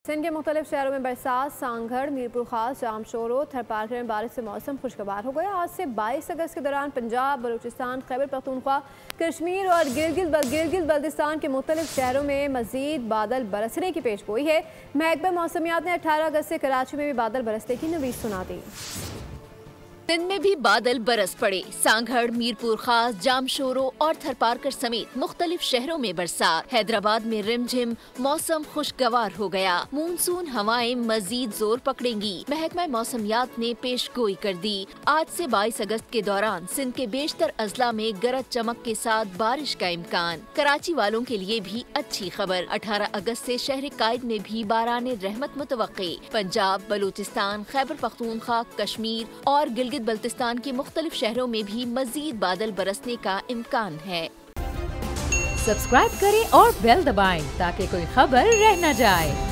सिंध के मुख्तलिफ शहरों में बरसात, सांगड़, मीरपुर खास, जामशोरो, थरपारकर में बारिश से मौसम खुशगवार हो गया। आज से 22 अगस्त के दौरान पंजाब, बलूचिस्तान, खैबर पख्तूनख्वा, कश्मीर और गिलगित बल्तिस्तान के मुख्तलिफ शहरों में मजीद बादल बरसने की पेशगोई है। महकमा मौसमियात ने 18 अगस्त से कराची में भी बादल बरसने की नवीद सुना दी। दिन में भी बादल बरस पड़े। सांगड़, मीरपुर खास, जामशोरो और थरपारकर समेत मुख्तलिफ शहरों में बरसात। हैदराबाद में रिमझिम मौसम खुशगवार हो गया। मानसून हवाएं मजीद जोर पकड़ेंगी। महकमा मौसमियात ने पेशगोई कर दी। आज से 22 अगस्त के दौरान सिंध के बेशतर अजला में गरज चमक के साथ बारिश का इम्कान। कराची वालों के लिए भी अच्छी खबर। 18 अगस्त से शहर कायद में भी बाराने रहमत मुतवक्के। पंजाब, बलूचिस्तान, खैबर पख्तूनख्वा, कश्मीर और गिलगित बल्तिस्तान के मुख्तलिफ शहरों में भी मजीद बादल बरसने का इम्कान है। सब्सक्राइब करें और बेल दबाएं ताकि कोई खबर रह न जाए।